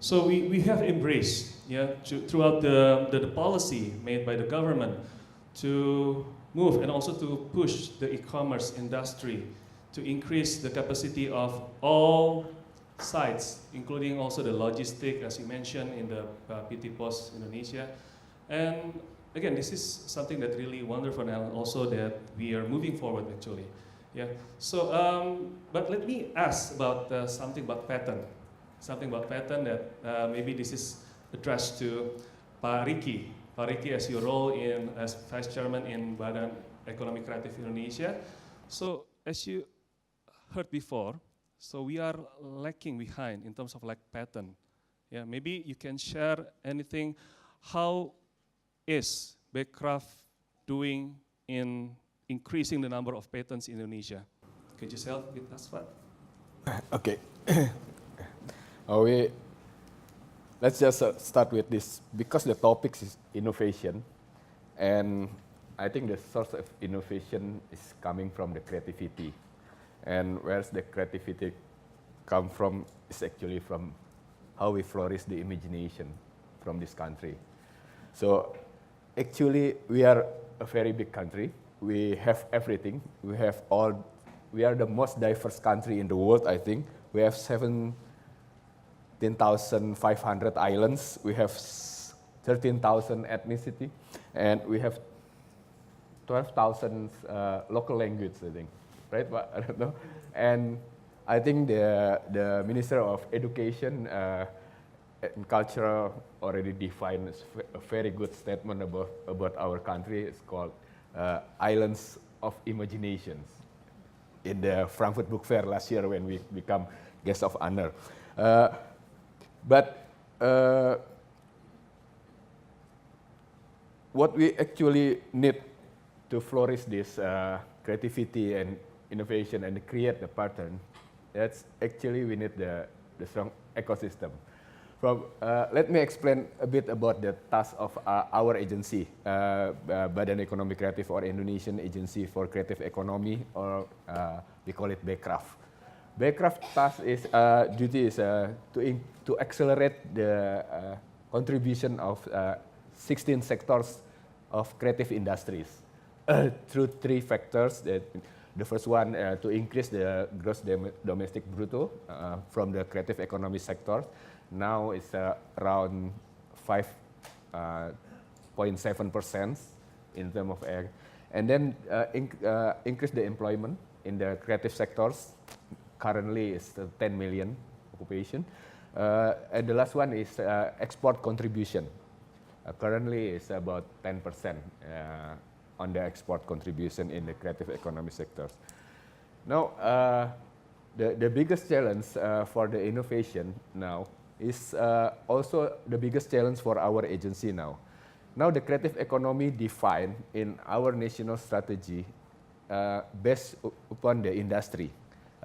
So we have embraced, throughout the policy made by the government to move and also to push the e-commerce industry to increase the capacity of all sites, including also the logistic, as you mentioned in the PT Pos Indonesia. And again, this is something that really wonderful, and also that we are moving forward actually. Yeah. So, but let me ask about something about patent. Something about patent that maybe this is addressed to Pak Riki. Pak Riki, as your role as Vice Chairman in Badan Ekonomi Kreatif Indonesia. So, as you heard before, so we are lacking behind in terms of like patent. Yeah, maybe you can share anything. How is Bekraf doing in increasing the number of patents in Indonesia? Could you share with us, Pak? Okay. Let's just start with this, because the topic is innovation, and I think the source of innovation is coming from the creativity. And where's the creativity come from is actually from how we flourish the imagination from this country. So actually we are a very big country. We have everything. We are the most diverse country in the world, I think. We have 17,500 islands. We have 13,000 ethnicity, and we have 12,000 local languages, I think. Right? But I don't know. And I think the Minister of Education and Culture already defined a very good statement about our country. It's called Islands of Imaginations in the Frankfurt Book Fair last year when we become guest of honor. But what we actually need to flourish this creativity and innovation and create the pattern, that's actually we need the strong ecosystem. Let me explain a bit about the task of our agency, Badan Ekonomi Kreatif or Indonesian Agency for Creative Economy, or we call it Bekraf. Bekraf task is duty is to accelerate the contribution of 16 sectors of creative industries through 3 factors. The first one, to increase the gross domestic brutto from the creative economy sector. Now it's around 5.7% in terms of ag. And then increase the employment in the creative sectors. Currently it's 10 million occupation. And the last one is export contribution. Currently it's about 10% on the export contribution in the creative economy sectors. Now, the biggest challenge for the innovation now is also the biggest challenge for our agency now. Now, the creative economy defined in our national strategy based upon the industry,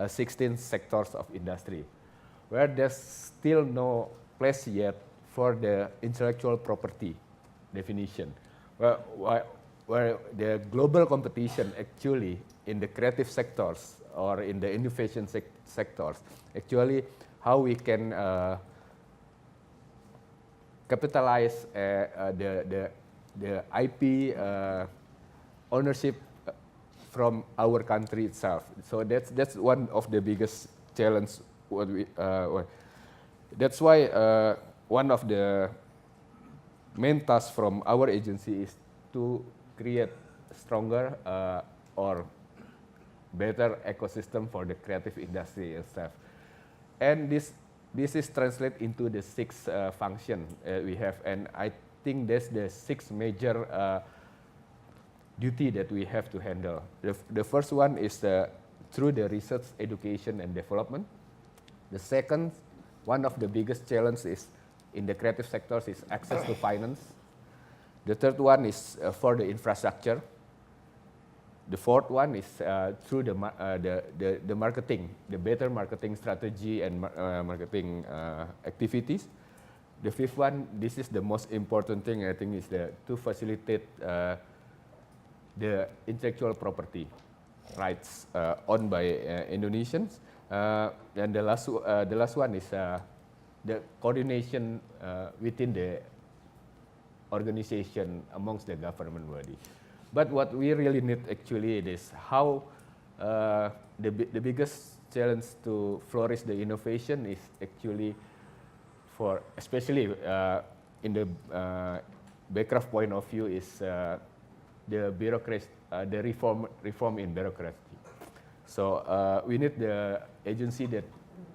16 sectors of industry, where there's still no place yet for the intellectual property definition, where the global competition actually in the creative sectors or in the innovation sectors, actually how we can capitalize the IP ownership from our country itself. So that's one of the biggest challenge. That's why one of the main tasks from our agency is to create stronger or better ecosystem for the creative industry itself. And this is translated into the 6 functions we have, and I think that's the 6 major duty that we have to handle. The first one is through the research, education, and development. The second, one of the biggest challenges is in the creative sectors is access to finance. The third one is for the infrastructure. The fourth one is through the marketing, the better marketing strategy and marketing activities. The fifth one, this is the most important thing, I think, is to facilitate the intellectual property rights owned by Indonesians. And the last one is the coordination within the organization amongst the government body. But what we really need actually is how the biggest challenge to flourish the innovation is actually for, especially in the Backcraft point of view, is the bureaucracy, the reform in bureaucracy. So we need the agency that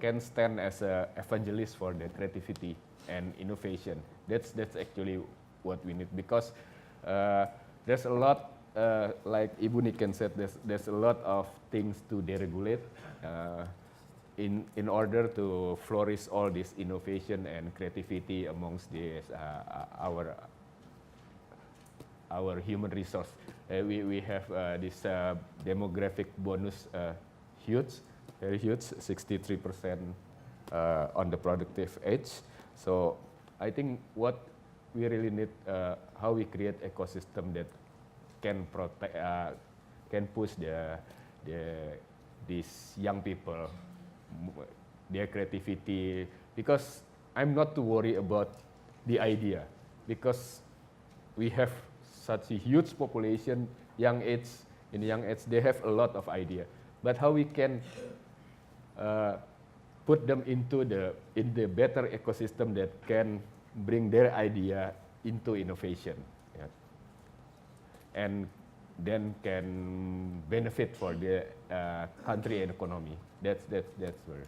can stand as an evangelist for the creativity and innovation. That's actually what we need, because there's a lot, like Ibu Niken said, there's a lot of things to deregulate in order to flourish all this innovation and creativity amongst this, our human resource. We have this demographic bonus huge, very huge, 63% on the productive age. So I think what we really need, how we create ecosystem that can protect, can push these young people, their creativity. Because I'm not too worried about the idea, because we have such a huge population, young age. In young age, they have a lot of idea. But how we can put them in the better ecosystem that can bring their idea into innovation, yeah, and then can benefit for the country and economy. That's where.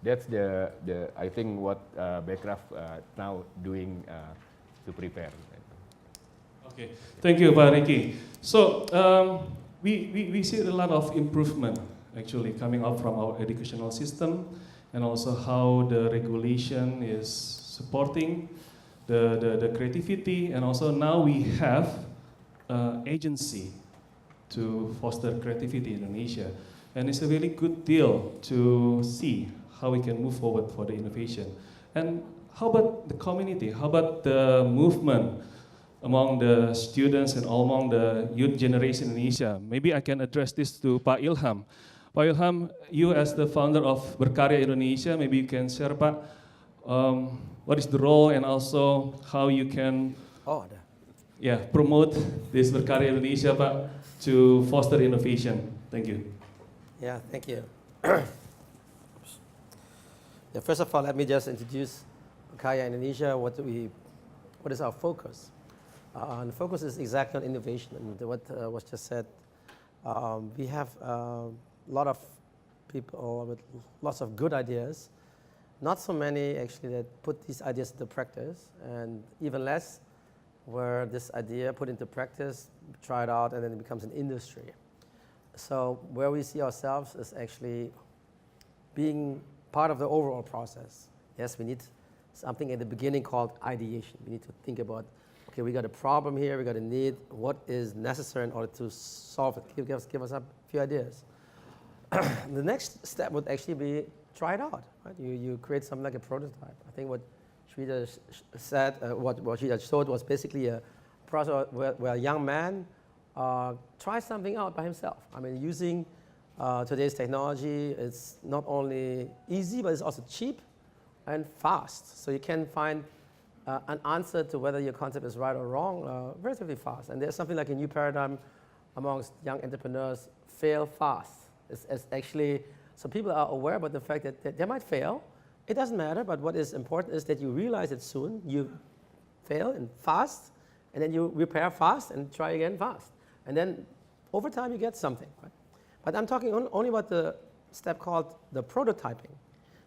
That's the I think what Backcraft now doing to prepare. Okay, thank you, Pak Ricky. So we see a lot of improvement actually coming up from our educational system, and also how the regulation is supporting the creativity, and also now we have agency to foster creativity in Indonesia, and it's a really good deal to see how we can move forward for the innovation. And how about the community? How about the movement among the students and among the youth generation in Indonesia? Maybe I can address this to Pak Ilham. Pak Ilham, you as the founder of Berkarya Indonesia, maybe you can share, Pak, what is the role and also how you can promote this Berkarya Indonesia, Pak, to foster innovation. Thank you. Yeah, thank you. Yeah, first of all, let me just introduce Berkarya Indonesia. What is our focus? And the focus is exactly on innovation, and what was just said. We have a lot of people with lots of good ideas, not so many actually that put these ideas into practice, and even less where this idea put into practice, try it out, and then it becomes an industry. So where we see ourselves is actually being part of the overall process. Yes, we need something at the beginning called ideation. We need to think about, okay, we got a problem here, we got a need, what is necessary in order to solve it? Give us a few ideas. The next step would actually be try it out. Right? You create something like a prototype. I think what Shrita said, what Shrita showed was basically a process where a young man tries something out by himself. I mean, using today's technology, it's not only easy, but it's also cheap and fast. So you can find an answer to whether your concept is right or wrong relatively fast. And there's something like a new paradigm amongst young entrepreneurs: fail fast. It's actually, so people are aware about the fact that they might fail. It doesn't matter, but what is important is that you realize it soon, you fail and fast, and then you repair fast and try again fast. And then over time you get something. Right? But I'm talking only about the step called the prototyping.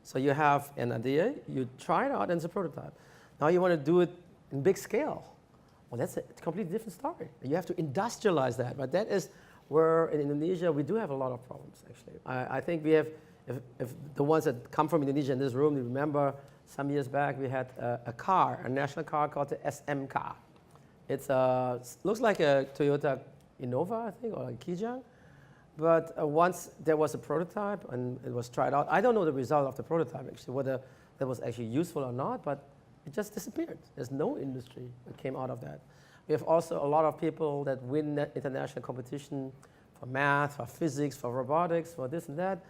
So you have an idea, you try it out, and it's a prototype. Now you want to do it in big scale. Well, that's a completely different story. You have to industrialize that. But that is where in Indonesia we do have a lot of problems, actually. I think we have, if the ones that come from Indonesia in this room, you remember some years back we had a car, a national car called the SM car. It looks like a Toyota Innova, I think, or a Kijang. But once there was a prototype and it was tried out, I don't know the result of the prototype, actually, whether that was actually useful or not, but it just disappeared. There's no industry that came out of that. We have also a lot of people that win international competition for math, for physics, for robotics, for this and that,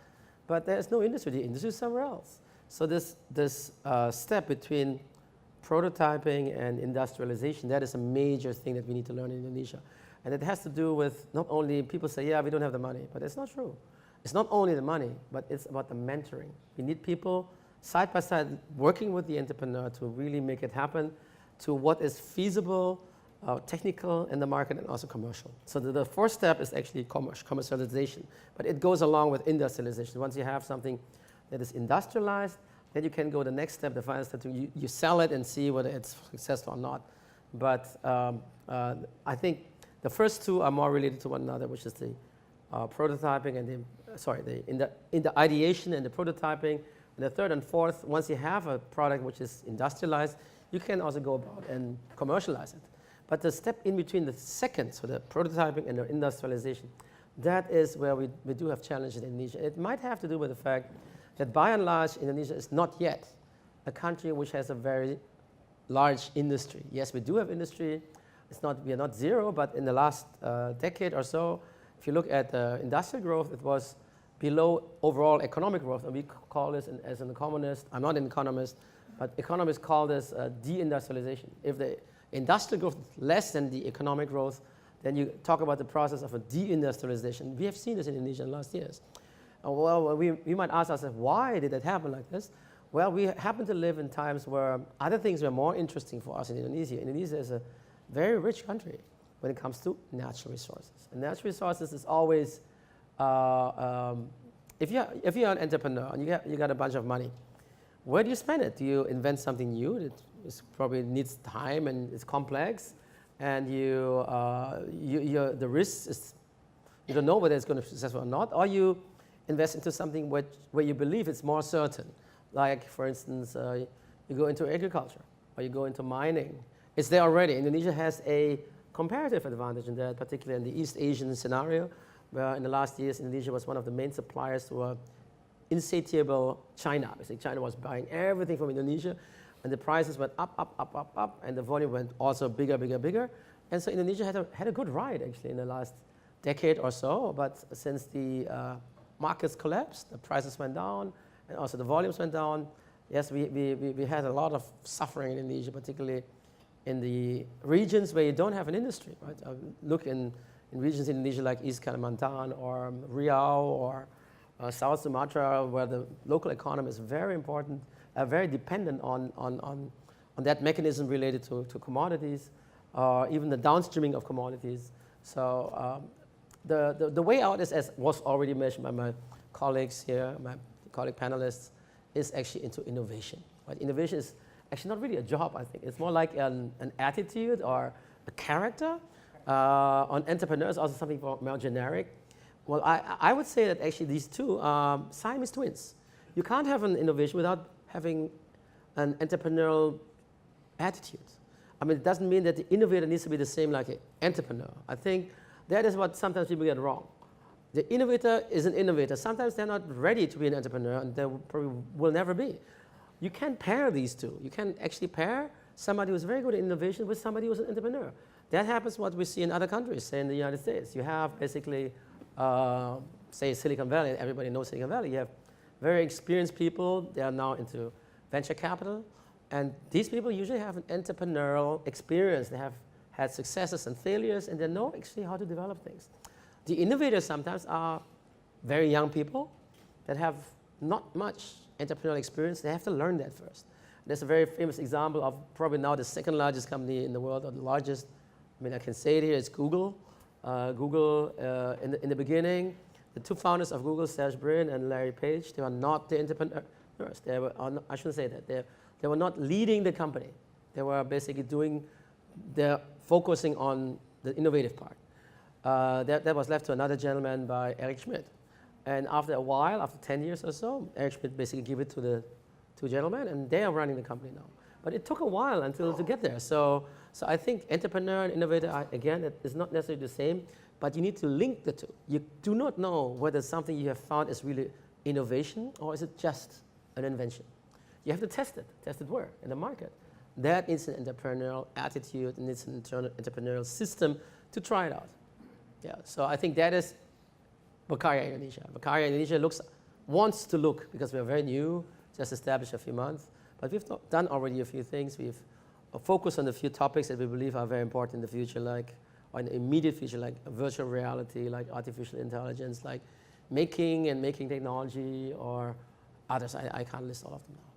but there's no industry. The industry is somewhere else. So this step between prototyping and industrialization, that is a major thing that we need to learn in Indonesia. And it has to do with not only people say, yeah, we don't have the money, but it's not true. It's not only the money, but it's about the mentoring. We need people side by side working with the entrepreneur to really make it happen to what is feasible, technical in the market, and also commercial. So the first step is actually commercialization, but it goes along with industrialization. Once you have something that is industrialized, then you can go the next step, the final step, you sell it and see whether it's successful or not. But I think the first two are more related to one another, which is the prototyping and in the ideation and the prototyping. And the third and fourth, once you have a product which is industrialized, you can also go about and commercialize it. But the step in between the second, so the prototyping and the industrialization, that is where we do have challenges in Indonesia. It might have to do with the fact that by and large, Indonesia is not yet a country which has a very large industry. Yes, we do have industry. We are not zero, but in the last decade or so, if you look at industrial growth, it was below overall economic growth. And we call this, as an economist, I'm not an economist, but economists call this deindustrialization. If the industrial growth is less than the economic growth, then you talk about the process of a deindustrialization. We have seen this in Indonesia in the last years. Well, we might ask ourselves, why did that happen like this? Well, we happen to live in times where other things were more interesting for us in Indonesia. Indonesia is a very rich country when it comes to natural resources. And natural resources is always, if you're an entrepreneur and you got a bunch of money, where do you spend it? Do you invent something new that probably needs time and it's complex, and the risk is, you don't know whether it's going to be successful or not, or you invest into something where you believe it's more certain. Like, for instance, you go into agriculture or you go into mining. It's there already. Indonesia has a comparative advantage in that, particularly in the East Asian scenario, where in the last years, Indonesia was one of the main suppliers to a insatiable China. Basically, China was buying everything from Indonesia, and the prices went up, and the volume went also bigger. And so Indonesia had a good ride, actually, in the last decade or so. But since the markets collapsed, the prices went down, and also the volumes went down. Yes, we had a lot of suffering in Indonesia, particularly in the regions where you don't have an industry. Right? Look in regions in Indonesia like East Kalimantan or Riau or South Sumatra, where the local economy is very important, very dependent on that mechanism related to commodities, even the downstreaming of commodities. So the way out is, as was already mentioned by my colleagues here, my colleague panelists, is actually into innovation. Right? Innovation is actually not really a job, I think. It's more like an attitude or a character. On entrepreneurs, also something more generic. Well, I would say that actually these two are Siamese twins. You can't have an innovation without having an entrepreneurial attitude. I mean, it doesn't mean that the innovator needs to be the same like an entrepreneur. I think that is what sometimes people get wrong. The innovator is an innovator. Sometimes they're not ready to be an entrepreneur, and they probably will never be. You can pair these two. You can actually pair somebody who's very good at innovation with somebody who's an entrepreneur. That happens what we see in other countries, say in the United States. You have basically, say Silicon Valley, everybody knows Silicon Valley. You have very experienced people. They are now into venture capital. And these people usually have an entrepreneurial experience. They have had successes and failures, and they know actually how to develop things. The innovators sometimes are very young people that have not much entrepreneurial experience. They have to learn that first. There's a very famous example of probably now the second largest company in the world, or the largest. I mean, I can say it here, it's Google. In the beginning, the two founders of Google, Sergey Brin and Larry Page, they were not the entrepreneurs. They were, I shouldn't say that. They were not leading the company. They were basically they're focusing on the innovative part. That was left to another gentleman by Eric Schmidt. And after a while, after 10 years or so, Eric Schmidt basically gave it to the two gentlemen, and they are running the company now. But it took a while to get there. So I think entrepreneur and innovator, again, it is not necessarily the same, but you need to link the two. You do not know whether something you have found is really innovation or is it just an invention. You have to test it where? In the market. That is an entrepreneurial attitude, and it's an entrepreneurial system to try it out. Yeah, so I think that is Berkarya Indonesia. Berkarya Indonesia wants to look, because we are very new, just established a few months. But we've done already a few things. We've focused on a few topics that we believe are very important in the future, like, or in the immediate future, like virtual reality, like artificial intelligence, like making technology, or others. I can't list all of them now.